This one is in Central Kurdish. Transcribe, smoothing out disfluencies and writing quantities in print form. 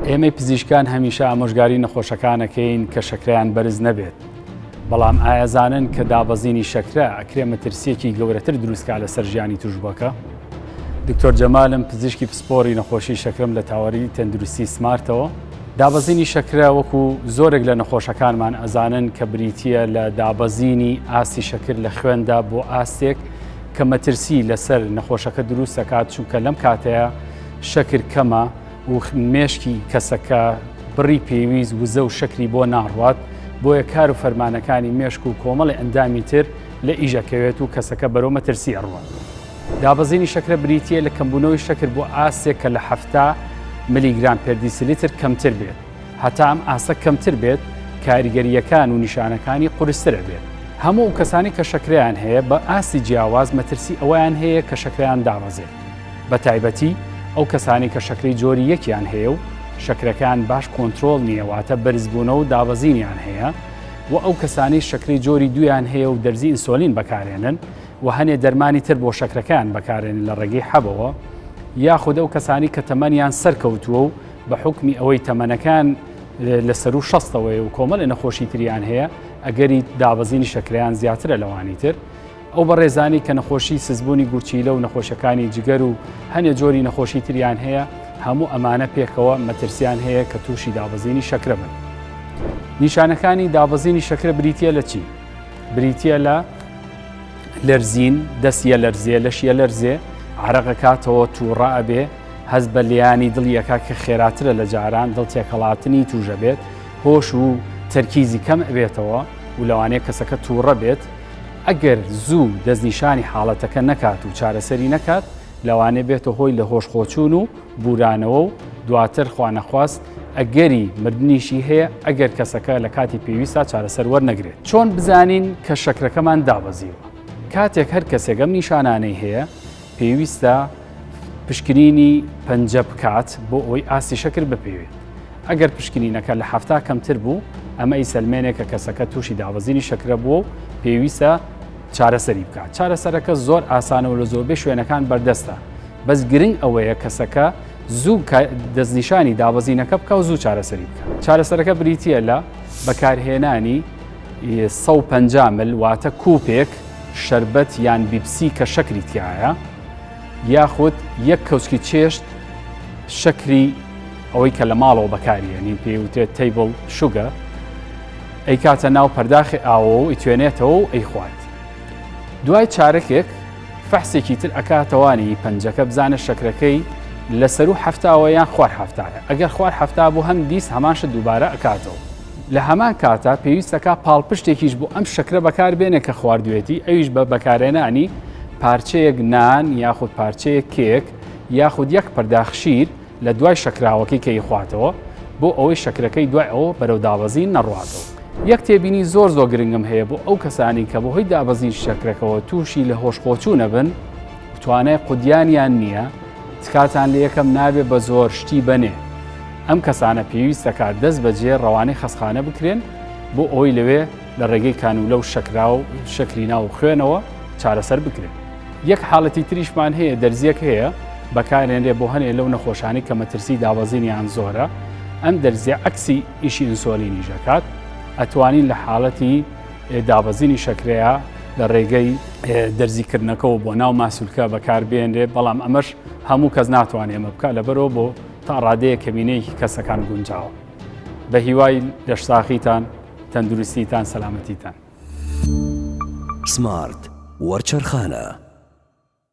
ئێمەی پزیشکان هەمیشە ئامۆژگاری نەخۆشەکانەکەین کە شەکرەیان بەرز نەبێت. بەڵام ئایازانن کە دابەزینی شەکرە ئەکرێ مەترسیەکی گەورەتر دروستکە لەسەر ژیانی توشبەکە. دکتۆر جەمالم پزیشکی پسپۆری نەخۆشی شەکرم لە تاوەری تەندروستی سمارتەوە. دابەزینی شەکرە وەکو زۆرێک لە نەخۆشەکانمان ئەزانن کە بریتیە لە دابەزینی ئاستی شەکر لە خوێندا بۆ ئاستێک کە مەترسی لەسەر نەخۆشەکە دروست دەکات، چونکە لەم کاتەیە شەکر کەمە و مێشکی کەسەکە بڕی پێویست وزە و شەکری بۆ ناڕوات، بۆیە کار و فەرمانەکانی مێشک و کۆمەڵی ئەندامی تر لە ئیژەکەوێت و کەسەکە بەرەو مەترسی ئەڕوات. دابەزینی شەکرە بریتیە لە کەمبوونەوەی شەکر بۆ ئاستێک کە لە 70 ملیگرام پێردیسیلیتر کەمتر بێت. هەتا ئەم ئاسە کەمتر بێت، کاریگەریەکان و نیشانەکانی قورسترە بێت. هەموو کەسانی کە شەکرەیان هەیە بە ئاستی جیاواز مەترسی ئەویان هەیە کە شەکرەیان دابەزێت. بە تایبەتی ئەو کەسانی کە شەکری جۆری یەکیان هەیە و شەکرەکان باش کۆنتترۆل نییەواتە بەرزبوونەوە و دابەزینیان هەیە، و ئەو کەسانی شەکری جۆری دویان هەیە و دەرزی ئینسۆلین بەکارێنن و هەنێ دەرمانی تر بۆ شەکرەکان بەکارێنن لە ڕێگەی حەبەوە، یاخود ئەو کەسانی کە تەمەنیان سەرکەوتووە و بە حکمی ئەوەی تەمەنەکان لەسەر و شەستەوەی و کۆمەڵی نەخۆشی تریان هەیە، ئەگەری دابەزینی شەکرەیان زیاترە لەوانی تر. ئەو بەڕێزانی کە نەخۆشی سزبوونی گورچیلە و نەخۆشەکانی جگەر و هەنێ جۆری نەخۆشی تریان هەیە، هەموو ئەمانە پێکەوە مەترسیان هەیە کە تووشی دابەزینی شەکرە بن. نیشانەکانی دابەزینی شەکرە بریتیە لە چی؟ بریتیە لە لەرزین، دەستیە لەرزێ، لەشیە لەرزێ، عرەقە کاتەوە تووڕە ئەبێ، هەز بە لیانی دڵیەکە کە خێراترە لە جاران، دڵ تێکەڵاتنی تووژە بێت، هۆش و تەرکیزی کەم ئەبێتەوە و لەوانەیە کەسەکە تووڕە بێت. ئەگەر زوو دەستنیشانی حاڵەتەکە نەکات و چارەسەری نەکات، لەوانێ بێتە هۆی لە هۆشخۆچوون و بورانەوە و دواتر خوانەخواست ئەگەری مردنیشی هەیە ئەگەر کەسەکە لە کاتی پێویستە چارەسەر وەرنەگرێت. چۆن بزانین کە شەکرەکەمان دابەزیوە؟ کاتێک هەر کەسێکەم نیشانانەی هەیە، پێویستە پشکنینی پەنجە بکات بۆ ئەوەی ئاستی شەکر بپێوێت. ئەگەر پشکنینەکە لە 70 کەمتر بوو، ئەمە ئیسەلمێنێکە کەسەکە تووشی دابەزینی شەکرە بوو، پێویستە چارەسەری بکات. چارەسەرەکە زۆر ئاسانەوە لە زۆربەی شوێنەکان بەردەستە، بەس گرنگ ئەوەیە کەسەکە زوو دەستنیشانی دابەزینەکە بکە و زوو چارەسەری بکە. چارەسەرەکە بریتیە لە بەکارهێنانی 150 مل واتە کووپێک شەربەت یان بیپسی کە شەکری تایە، یاخود یەک کەوچکی چێشت شەکری ئەوەی کە لە ماڵەوە بەکارێنین، پێوتێت تەیبڵ شوگە، ئەی کاتە ناو پەرداخی ئاوە و ئیتوێنێتەوە و ئەی خوات. دوای چارەکێک فەحسێکی تر ئەکاتەوانی پەنجەکە بزانە شەکرەکەی لەسەر و هەفتاوە یان خوار هەفتایە. ئەگەر خوار هەفتا بوو هەم دیست هەمانشە دووبارە ئەکاتەوە. لە هەمان کاتە پێویستەکە پاڵپشتێکیش بۆ ئەم شەکرە بەکاربێنێ کە خواردوێتی، ئەویش بە بەکارێنانی پارچەیەک نان یاخود پارچەیەک کێک یاخود یەک پەرداخ شیر لە دوای شەکراوەکەی کە یخواتەوە بۆ ئەوەی شەکرەکەی دوای ئەوە بەرەو دابەزین نەڕواتەوە. یەک تێبینی زۆر گرنگم هەیە بۆ ئەو کەسانی کە بۆ هۆی دابەزین شەکرەکەەوە تووشی لە هۆشخۆچوو نەبن، توانای قودیانیان نییە، تکاتان لە یەکەم نابێ بە زۆر شتی بنێ. ئەم کەسانە پێویستەکات دەست بەجێ ڕەوانەی خەسخانە بکرێن بۆ ئەوەی لەوێ لە ڕێگەی کانولە و شەکرا و شەکرینا و خوێنەوە چارەسەر بکرێن. یەک حاڵەتی تریشمان هەیە، دەرزیەک هەیە بەکارێنرێ بۆ هەنێ لەو نەخۆشانی کە مەترسی دابەزینیان زۆرە. ئەم دەرزیە عەکسی ئیشی ئینسۆلینی ژەکات، ئەتوانین لە حاڵەتی دابەزینی شەکرەیە لە ڕێگەی دەرزیکردنەکەەوە بۆ ناو ماسوولکە بەکاربێنرێ، بەڵام ئەمەش هەموو کەس ناتوانێ ئەمە بکە لەبەرەوە بۆ تا ڕادەیە کەمینەیەکی کەسەکان گونجاوە. بە هیوای لەشساخیتان، تەندروستیتان، سەلامەتیتان. سمارت وەرچەرخانە.